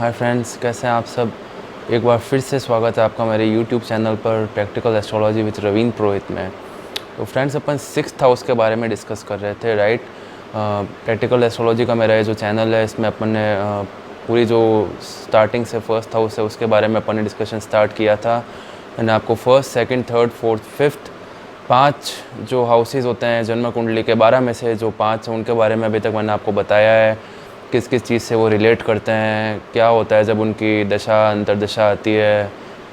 Hi friends, कैसे हैं आप सब। एक बार फिर से स्वागत है आपका मेरे यूट्यूब चैनल पर प्रैक्टिकल एस्ट्रोलॉजी विद रवीन पुरोहित में। तो फ्रेंड्स, अपन सिक्स्थ हाउस के बारे में डिस्कस कर रहे थे, राइट। प्रैक्टिकल एस्ट्रोलॉजी का मेरा ये जो चैनल है, इसमें अपन ने पूरी जो स्टार्टिंग से फर्स्ट हाउस है उसके बारे में अपन ने डिस्कशन स्टार्ट किया था। मैंने आपको first, second, third, fourth, fifth 5 जो हाउसेज होते हैं जन्म कुंडली के, 12 में से जो 5 हैं उनके बारे में अभी तक मैंने आपको बताया है। किस किस चीज़ से वो रिलेट करते हैं, क्या होता है जब उनकी दशा अंतर्दशा आती है,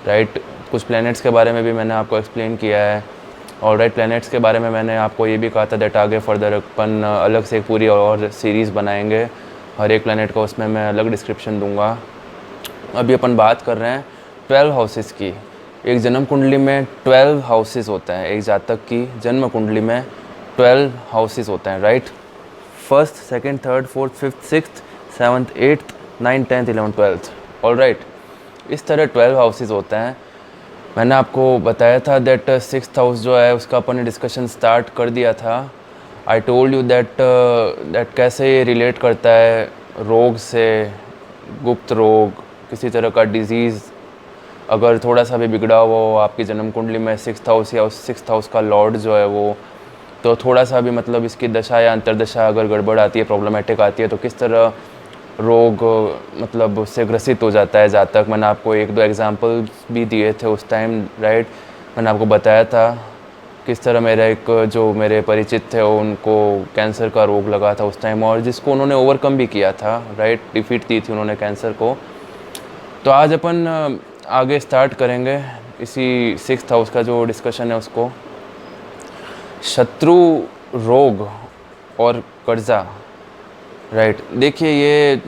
राइट। कुछ प्लैनेट्स के बारे में भी मैंने आपको एक्सप्लेन किया है। और राइट, प्लैनेट्स के बारे में मैंने आपको ये भी कहा था दैट आगे फर्दर अपन अलग से एक पूरी और सीरीज़ बनाएंगे। हर एक प्लैनेट का उसमें मैं अलग डिस्क्रिप्शन दूंगा। अभी अपन बात कर रहे हैं 12 हाउसेस की। एक जन्म कुंडली में 12 हाउसेस होते हैं। एक जातक की जन्म कुंडली में 12 हाउसेस होते हैं, right. First, second, third, fourth, fifth, sixth, seventh, eighth, 9, 10th, 11th, 12th, all right. इस तरह 12 हाउसेस होते हैं। मैंने आपको बताया था दैट सिक्स्थ हाउस जो है उसका अपन ने डिस्कशन स्टार्ट कर दिया था। आई टोल्ड यू दैट कैसे ये रिलेट करता है रोग से, गुप्त रोग, किसी तरह का डिजीज़ अगर थोड़ा सा भी बिगड़ा हुआ हो आपकी जन्म कुंडली में सिक्स्थ हाउस या उस सिक्स्थ हाउस का लॉर्ड जो है वो, तो थोड़ा सा भी मतलब इसकी दशा या अंतर्दशा अगर गड़बड़ आती है, प्रॉब्लमेटिक आती है, तो किस तरह रोग मतलब उससे ग्रसित हो जाता है जातक। मैंने आपको 1-2 एग्जांपल्स भी दिए थे उस टाइम, राइट। मैंने आपको बताया था किस तरह जो मेरे परिचित थे उनको कैंसर का रोग लगा था उस टाइम, और जिसको उन्होंने ओवरकम भी किया था, राइट। डिफीट दी थी उन्होंने कैंसर को। तो आज अपन आगे स्टार्ट करेंगे इसी सिक्स्थ हाउस का जो डिस्कशन है उसको। शत्रु, रोग और कर्जा, राइट। देखिए, ये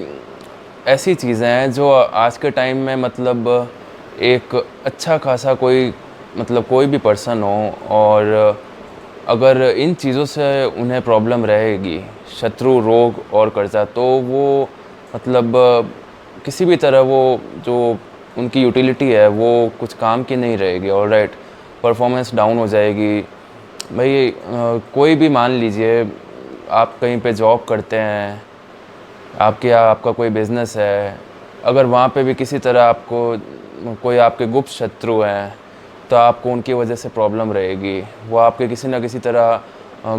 ऐसी चीज़ें हैं जो आज के टाइम में मतलब एक अच्छा खासा कोई भी पर्सन हो और अगर इन चीज़ों से उन्हें प्रॉब्लम रहेगी, शत्रु, रोग और कर्जा, तो वो मतलब किसी भी तरह वो जो उनकी यूटिलिटी है वो कुछ काम की नहीं रहेगी, ऑल राइट। परफॉर्मेंस डाउन हो जाएगी। भाई कोई भी मान लीजिए, आप कहीं पे जॉब करते हैं, आपका कोई बिज़नेस है, अगर वहाँ पे भी किसी तरह आपको कोई आपके गुप्त शत्रु हैं तो आपको उनकी वजह से प्रॉब्लम रहेगी। वो आपके किसी ना किसी तरह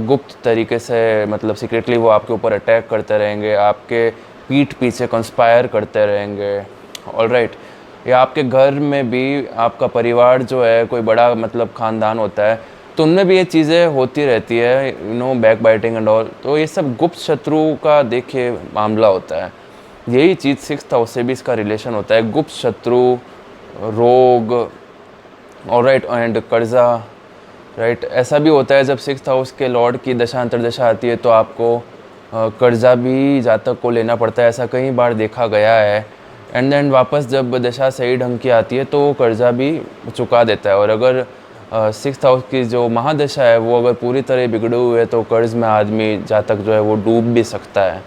गुप्त तरीके से मतलब सीक्रेटली वो आपके ऊपर अटैक करते रहेंगे, आपके पीठ पीछे कंस्पायर करते रहेंगे, ऑल राइट। या आपके घर में भी आपका परिवार जो है कोई बड़ा मतलब ख़ानदान होता है, तो उनमें भी ये चीज़ें होती रहती है, बैक बाइटिंग एंड ऑल। तो ये सब गुप्त शत्रु का देखिए मामला होता है। यही चीज़ सिक्स्थ हाउस से भी इसका रिलेशन होता है, गुप्त शत्रु, रोग, ऑल राइट, एंड कर्जा, राइट। ऐसा भी होता है जब सिक्स्थ हाउस के लॉर्ड की दशा अंतर्दशा आती है तो आपको कर्जा भी जातक को लेना पड़ता है। ऐसा कई बार देखा गया है। एंड देन वापस जब दशा सही ढंग की आती है तो वो कर्जा भी चुका देता है। और अगर सिक्स्थ हाउस की जो महादशा है वो अगर पूरी तरह बिगड़े हुए है तो कर्ज में आदमी जातक जो है वो डूब भी सकता है,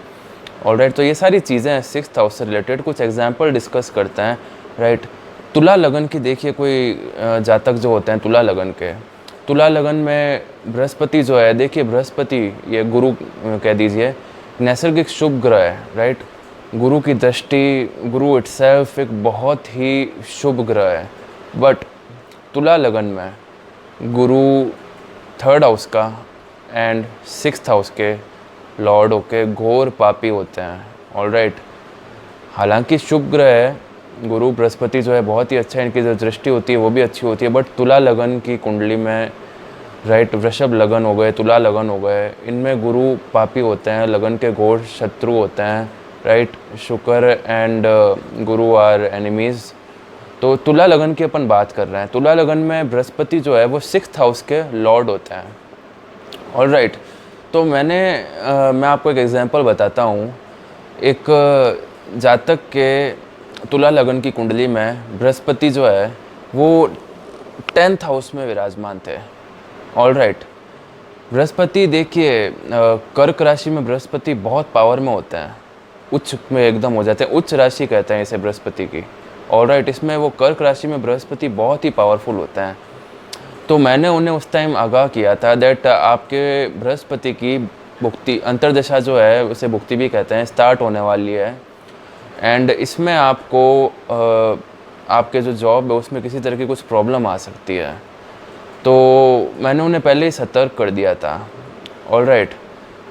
ऑलराइट। तो ये सारी चीज़ें हैं सिक्स्थ हाउस से रिलेटेड। कुछ एग्जांपल डिस्कस करते हैं, राइट। तुला लगन की देखिए, कोई जातक जो होते हैं तुला लगन के, तुला लगन में बृहस्पति जो है, देखिए बृहस्पति ये गुरु कह दीजिए, नैसर्गिक शुभ ग्रह है, राइट। गुरु की दृष्टि, गुरु इटसेल्फ एक बहुत ही शुभ ग्रह है। बट तुला लगन में गुरु थर्ड हाउस का एंड सिक्स्थ हाउस के लॉर्ड होके घोर पापी होते हैं, ऑल राइट। हालांकि शुभ ग्रह है, गुरु बृहस्पति जो है बहुत ही अच्छा है, इनकी जो दृष्टि होती है वो भी अच्छी होती है। बट तुला लगन की कुंडली में, राइट, वृषभ लगन हो गए, तुला लगन हो गए, इनमें गुरु पापी होते हैं, लगन के घोर शत्रु होते हैं, राइट। शुक्र एंड गुरु आर एनिमीज़। तो तुला लगन की अपन बात कर रहे हैं। तुला लगन में बृहस्पति जो है वो सिक्स्थ हाउस के लॉर्ड होते हैं, ऑल राइट। तो मैं आपको एक एग्जांपल बताता हूँ। एक जातक के तुला लगन की कुंडली में बृहस्पति जो है वो 10th हाउस में विराजमान थे, ऑल राइट। बृहस्पति देखिए, कर्क राशि में बृहस्पति बहुत पावर में होते हैं, उच्च में एकदम हो जाते हैं, उच्च राशि कहते हैं इसे बृहस्पति की, ऑल राइट। इसमें वो कर्क राशि में बृहस्पति बहुत ही पावरफुल होते हैं। तो मैंने उन्हें उस टाइम आगाह किया था दैट आपके बृहस्पति की भुक्ति अंतर्दशा जो है, उसे भुक्ति भी कहते हैं, स्टार्ट होने वाली है। एंड इसमें आपको आपके जो जॉब है उसमें किसी तरह की कुछ प्रॉब्लम आ सकती है। तो मैंने उन्हें पहले ही सतर्क कर दिया था। ऑलराइट,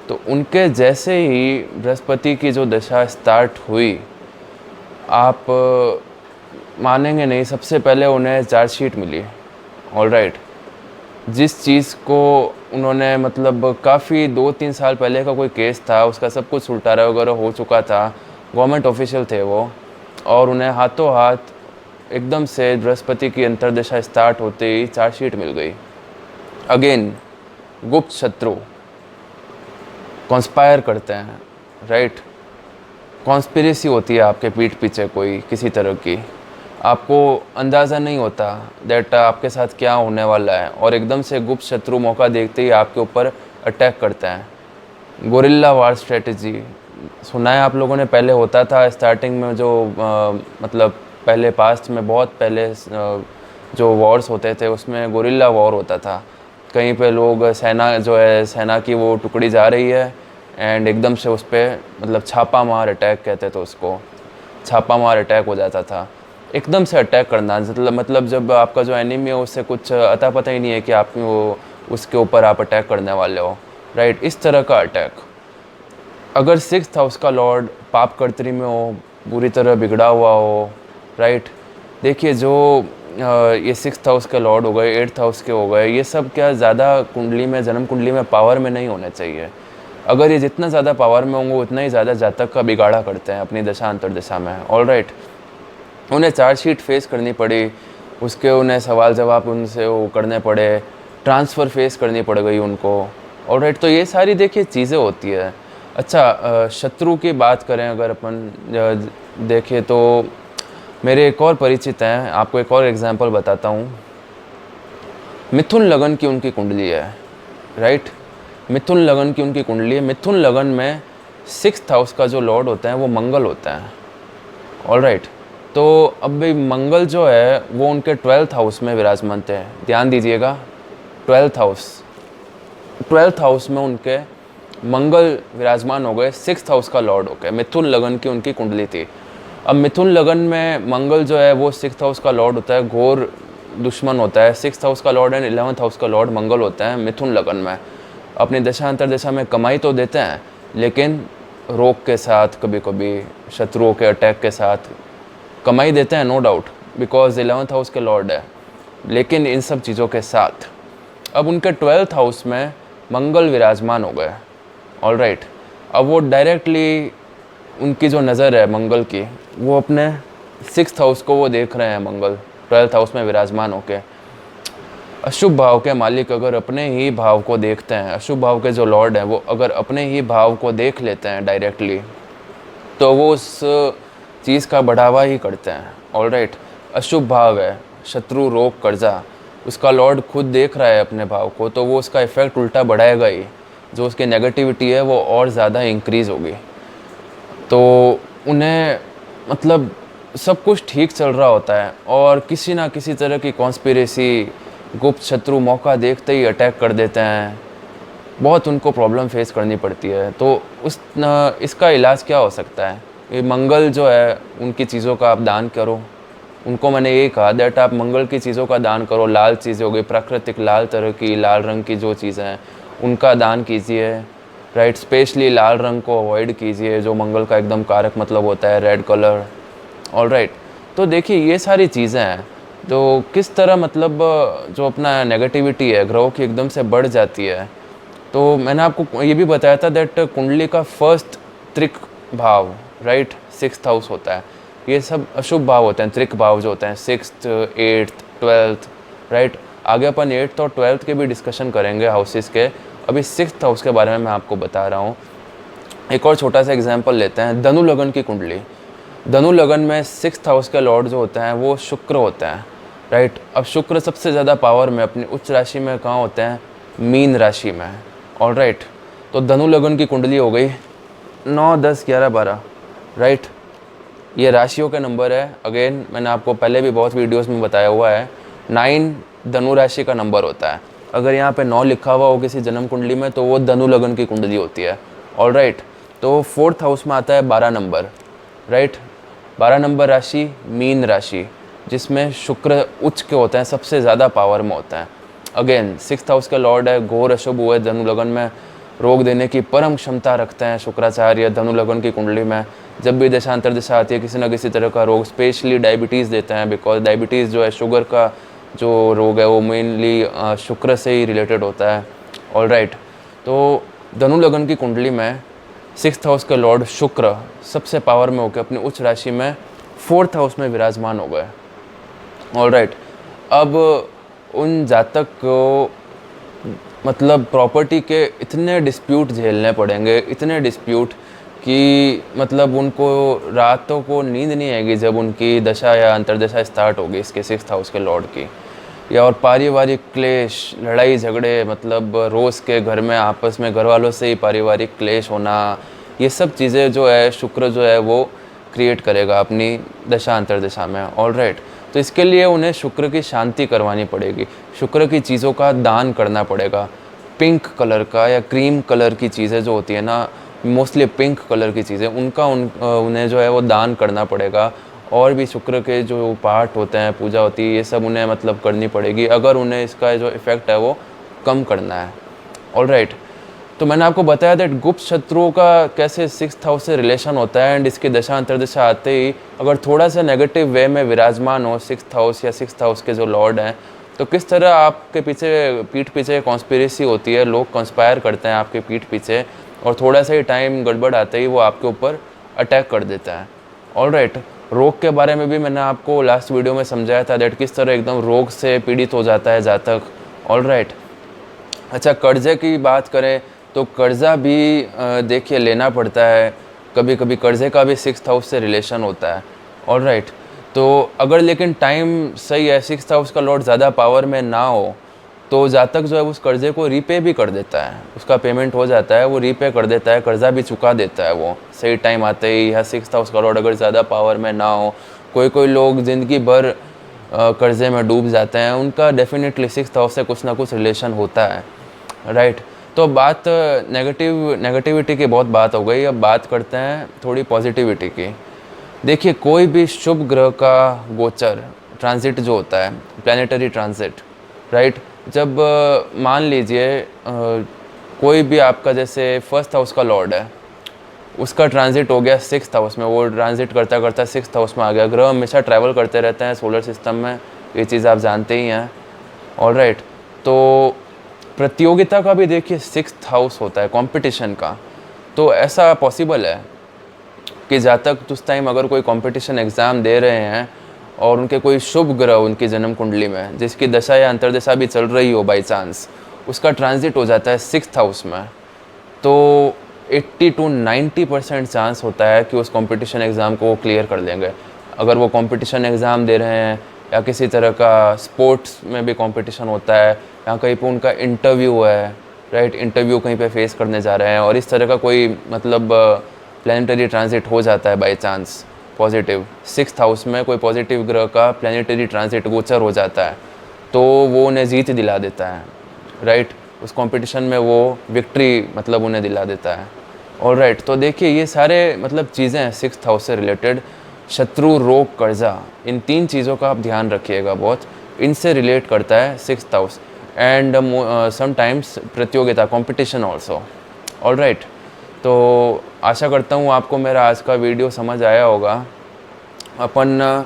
तो उनके जैसे ही बृहस्पति की जो दशा स्टार्ट हुई, आप मानेंगे नहीं, सबसे पहले उन्हें चार्जशीट मिली। ऑलराइट, जिस चीज़ को उन्होंने मतलब काफ़ी 2-3 साल पहले का कोई केस था, उसका सब कुछ सुलटारा वगैरह हो चुका था, गवर्नमेंट ऑफिशियल थे वो, और उन्हें हाथों हाथ एकदम से बृहस्पति की अंतर्दशा स्टार्ट होते ही चार्जशीट मिल गई। अगेन, गुप्त शत्रु कॉन्स्पायर करते हैं, राइट। कॉन्स्पिरेसी होती है आपके पीठ पीछे कोई किसी तरह की, आपको अंदाज़ा नहीं होता दैट आपके साथ क्या होने वाला है, और एकदम से गुप्त शत्रु मौका देखते ही आपके ऊपर अटैक करते हैं। गोरिल्ला वार स्ट्रेटजी सुना है आप लोगों ने, पहले होता था स्टार्टिंग में जो मतलब पहले पास्ट में बहुत पहले जो वॉर्स होते थे उसमें गोरिल्ला वॉर होता था। कहीं पे लोग सेना जो है, सेना की वो टुकड़ी जा रही है एंड एकदम से उस पर मतलब छापा मार अटैक कहते थे उसको, छापा मार अटैक हो जाता था। एकदम से अटैक करना मतलब जब आपका जो एनिमी है उससे कुछ अता पता ही नहीं है कि आप वो उसके ऊपर आप अटैक करने वाले हो, राइट। इस तरह का अटैक। अगर 6th हाउस का लॉर्ड पाप कर्तरी में हो, बुरी तरह बिगड़ा हुआ हो, राइट। देखिए जो ये 6th हाउस के लॉर्ड हो गए, 8th हाउस के हो गए, ये सब क्या ज़्यादा कुंडली में, जन्म कुंडली में पावर में नहीं होने चाहिए। अगर ये जितना ज़्यादा पावर में होंगे उतना ही ज़्यादा जातक का बिगाड़ा करते हैं अपनी दशा अंतर्दशा में। ऑलराइट, उन्हें चार्जशीट फेस करनी पड़ी, उसके उन्हें सवाल जवाब उनसे वो करने पड़े, ट्रांसफ़र फेस करनी पड़ गई उनको। ऑलराइट, तो ये सारी देखिए चीज़ें होती है। अच्छा, शत्रु की बात करें अगर अपन देखें तो मेरे एक और परिचित हैं, आपको एक और एग्जांपल बताता हूँ। मिथुन लगन की उनकी कुंडली है, राइट। मिथुन लगन की उनकी कुंडली है। मिथुन लगन में 6th हाउस का जो लॉर्ड होता है वो मंगल होता है। ऑलराइट, तो अब भाई मंगल जो है वो उनके 12th हाउस में विराजमान थे। ध्यान दीजिएगा, 12th हाउस में उनके मंगल विराजमान हो गए, 6th हाउस का लॉर्ड हो गए। मिथुन लगन की उनकी कुंडली थी। अब मिथुन लगन में मंगल जो है वो 6th हाउस का लॉर्ड होता है, घोर दुश्मन होता है। 6th हाउस का लॉर्ड एंड 11th हाउस का लॉर्ड मंगल होता है मिथुन लगन में। अपनी दशा अंतर्दशा में कमाई तो देते हैं, लेकिन रोग के साथ, कभी कभी शत्रुओं के अटैक के साथ कमाई देते हैं, no doubt, because 11th house के लॉर्ड है। लेकिन इन सब चीज़ों के साथ अब उनके 12th हाउस में मंगल विराजमान हो गए। ऑलराइट, अब वो डायरेक्टली उनकी जो नज़र है मंगल की, वो अपने 6th हाउस को वो देख रहे हैं। मंगल 12th हाउस में विराजमान होके अशुभ भाव के मालिक अगर अपने ही भाव को देखते हैं, अशुभ भाव के जो लॉर्ड हैं वो अगर अपने ही भाव को देख लेते हैं डायरेक्टली, तो वो उस चीज़ का बढ़ावा ही करते हैं। ऑलराइट, अशुभ भाव है, शत्रु, रोग, कर्जा, उसका लॉर्ड खुद देख रहा है अपने भाव को, तो वो उसका इफ़ेक्ट उल्टा बढ़ाएगा ही। जो उसकी नेगेटिविटी है वो और ज़्यादा इंक्रीज़ होगी। तो उन्हें मतलब सब कुछ ठीक चल रहा होता है और किसी ना किसी तरह की कॉन्स्पिरेसी, गुप्त शत्रु मौका देखते ही अटैक कर देते हैं। बहुत उनको प्रॉब्लम फेस करनी पड़ती है। तो इसका इलाज क्या हो सकता है? ये मंगल जो है उनकी चीज़ों का आप दान करो। उनको मैंने यही कहा दैट आप मंगल की चीज़ों का दान करो। लाल चीज़ें हो गई, प्राकृतिक लाल तरह की, लाल रंग की जो चीज़ें हैं उनका दान कीजिए, राइट। स्पेशली लाल रंग को अवॉइड कीजिए, जो मंगल का एकदम कारक मतलब होता है, रेड कलर। ऑलराइट, तो देखिए ये सारी चीज़ें हैं जो किस तरह मतलब जो अपना नेगेटिविटी है ग्रहों की एकदम से बढ़ जाती है। तो मैंने आपको ये भी बताया था दैट कुंडली का फर्स्ट त्रिक भाव, राइट, 6th हाउस होता है। ये सब अशुभ भाव होते हैं, त्रिक भाव जो होते हैं, 6th, 8th, 12th, राइट। आगे अपन 8th और 12th के भी डिस्कशन करेंगे हाउसेस के। अभी 6th हाउस के बारे में मैं आपको बता रहा हूँ। एक और छोटा सा एग्जाम्पल लेते हैं, धनु लगन की कुंडली। धनु लगन में 6th हाउस के लॉर्ड जो होते हैं वो शुक्र होते हैं, राइट। अब शुक्र सबसे ज़्यादा पावर में अपनी उच्च राशि में कहाँ होते हैं? मीन राशि में। ऑलराइट, तो धनु लगन की कुंडली हो गई 9, 10, 11, 12, राइट। ये राशियों के नंबर है। अगेन मैंने आपको पहले भी बहुत वीडियोस में बताया हुआ है, 9 धनु राशि का नंबर होता है। अगर यहाँ पे 9 लिखा हुआ हो किसी जन्म कुंडली में तो वो धनु लगन की कुंडली होती है। ऑलराइट, तो 4th हाउस में आता है 12 नंबर, राइट। 12 नंबर राशि मीन राशि, जिसमें शुक्र उच्च के होते हैं, सबसे ज़्यादा पावर में होता है। अगेन 6th हाउस का लॉर्ड है, घोर अशुभ हुए धनु लगन में रोग देने की परम क्षमता रखते हैं शुक्राचार्य धनु लगन की कुंडली में। जब भी दशा अंतर्दशा आती है किसी न किसी तरह का रोग, स्पेशली डायबिटीज़ देते हैं, बिकॉज डायबिटीज़ जो है शुगर का जो रोग है वो मेनली शुक्र से ही रिलेटेड होता है। ऑल राइट, तो धनु लगन की कुंडली में 6th हाउस के लॉर्ड शुक्र सबसे पावर में होकर अपनी उच्च राशि में 4th हाउस में विराजमान हो गए। ऑल राइट, अब उन जातक को मतलब प्रॉपर्टी के इतने डिस्प्यूट झेलने पड़ेंगे, इतने डिस्प्यूट कि मतलब उनको रातों को नींद नहीं आएगी जब उनकी दशा या अंतर्दशा स्टार्ट होगी इसके 6th हाउस के लॉर्ड की। या और पारिवारिक क्लेश, लड़ाई झगड़े, मतलब रोज़ के घर में आपस में घर वालों से ही पारिवारिक क्लेश होना, ये सब चीज़ें जो है शुक्र जो है वो क्रिएट करेगा अपनी दशा अंतर्दशा में। ऑल राइट, तो इसके लिए उन्हें शुक्र की शांति करवानी पड़ेगी, शुक्र की चीज़ों का दान करना पड़ेगा। पिंक कलर का या क्रीम कलर की चीज़ें जो होती है ना, मोस्टली पिंक कलर की चीज़ें, उनका उन्हें जो है वो दान करना पड़ेगा। और भी शुक्र के जो पाठ होते हैं, पूजा होती है, ये सब उन्हें मतलब करनी पड़ेगी अगर उन्हें इसका जो इफ़ेक्ट है वो कम करना है। ऑल राइट, तो मैंने आपको बताया दैट गुप्त शत्रुओं का कैसे 6th हाउस से रिलेशन होता है। एंड इसकी दशा अंतर्दशा आते ही अगर थोड़ा सा नेगेटिव वे में विराजमान हो 6th हाउस या 6th हाउस के जो लॉर्ड हैं, तो किस तरह आपके पीठ पीछे कॉन्स्पिरेसी होती है, लोग कंस्पायर करते हैं आपके पीठ पीछे, और थोड़ा सा ही टाइम गड़बड़ आते ही वो आपके ऊपर अटैक कर देता है। ऑल राइट, रोग के बारे में भी मैंने आपको लास्ट वीडियो में समझाया था दैट किस तरह एकदम रोग से पीड़ित हो जाता है जातक। ऑल राइट, अच्छा कर्जे की बात करें तो कर्जा भी देखिए लेना पड़ता है, कभी कभी कर्जे का भी 6th हाउस से रिलेशन होता है। ऑल राइट, तो अगर लेकिन टाइम सही है, 6th हाउस का लॉर्ड ज़्यादा पावर में ना हो, तो जातक जो है उस कर्जे को रीपे भी कर देता है, उसका पेमेंट हो जाता है, वो रीपे कर देता है, कर्जा भी चुका देता है वो सही टाइम आते ही। या 6th हाउस का लॉर्ड अगर ज़्यादा पावर में ना हो, कोई लोग ज़िंदगी भर कर्जे में डूब जाते हैं, उनका डेफिनेटली 6th हाउस से कुछ ना कुछ रिलेशन होता है। राइट, तो बात नेगेटिविटी की बहुत बात हो गई, अब बात करते हैं थोड़ी पॉजिटिविटी की। देखिए कोई भी शुभ ग्रह का गोचर ट्रांजिट जो होता है, प्लानिटरी ट्रांजिट, राइट, जब मान लीजिए कोई भी आपका जैसे 1st हाउस का लॉर्ड है, उसका ट्रांजिट हो गया 6th हाउस में, वो ट्रांजिट करता करता 6th हाउस में आ गया। ग्रह हमेशा ट्रैवल करते रहते हैं सोलर सिस्टम में, ये चीज़ आप जानते ही हैं। ऑल राइट, तो प्रतियोगिता का भी देखिए 6th हाउस होता है, कंपटीशन का। तो ऐसा पॉसिबल है कि जातक उस टाइम अगर कोई कंपटीशन एग्ज़ाम दे रहे हैं और उनके कोई शुभ ग्रह उनकी जन्म कुंडली में, जिसकी दशा या अंतर्दशा भी चल रही हो बाई चांस, उसका ट्रांजिट हो जाता है 6th हाउस में, तो 80 to 90% चांस होता है कि उस कंपटीशन एग्ज़ाम को वो क्लियर कर लेंगे। अगर वो कंपटीशन एग्ज़ाम दे रहे हैं या किसी तरह का स्पोर्ट्स में भी कंपटीशन होता है, या कहीं पे उनका इंटरव्यू है, राइट, इंटरव्यू कहीं पे फेस करने जा रहे हैं, और इस तरह का कोई मतलब प्लानिटरी ट्रांजिट हो जाता है by chance positive, 6th house में कोई पॉजिटिव ग्रह का प्लानिटरी ट्रांजिट गोचर हो जाता है, तो वो उन्हें जीत दिला देता है। राइट, उस कंपटीशन में वो विक्ट्री मतलब उन्हें दिला देता है। ऑल राइट, तो देखिए ये सारे मतलब चीज़ें हैं 6th हाउस से रिलेटेड। शत्रु, रोग, कर्जा, इन 3 चीज़ों का आप ध्यान रखिएगा बहुत, इनसे रिलेट करता है 6th हाउस। एंड समटाइम्स प्रतियोगिता, कंपटीशन ऑल्सो। ऑल राइट, तो आशा करता हूँ आपको मेरा आज का वीडियो समझ आया होगा। अपन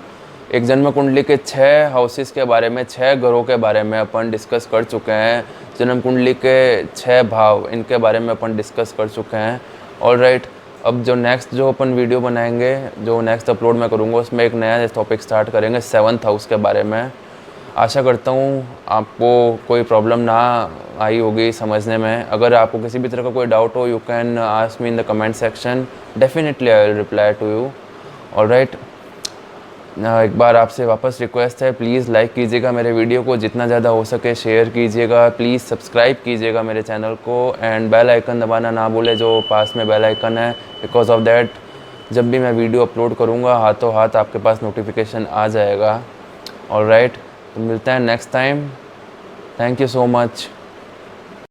एक जन्म कुंडली के 6 हाउसेस के बारे में, 6 ग्रहों के बारे में अपन डिस्कस कर चुके हैं। जन्म कुंडली के 6 भाव, इनके बारे में अपन डिस्कस कर चुके हैं। ऑल राइट, अब जो नेक्स्ट जो अपन वीडियो बनाएंगे, जो नेक्स्ट अपलोड मैं करूँगा, उसमें एक नया टॉपिक स्टार्ट करेंगे 7th हाउस के बारे में। आशा करता हूँ आपको कोई प्रॉब्लम ना आई होगी समझने में। अगर आपको किसी भी तरह का कोई डाउट हो, you can ask me in the comment section, definitely I will reply to you. All right, एक बार आपसे वापस रिक्वेस्ट है, प्लीज़ लाइक कीजिएगा मेरे वीडियो को, जितना ज़्यादा हो सके शेयर कीजिएगा, प्लीज़ सब्सक्राइब कीजिएगा मेरे चैनल को, एंड बेल आइकन दबाना ना भूले जो पास में बेल आइकन है, बिकॉज ऑफ दैट जब भी मैं वीडियो अपलोड करूँगा हाथों हाथ आपके पास नोटिफिकेशन आ जाएगा। ऑल राइट, तो मिलते हैं next time. Thank you so much.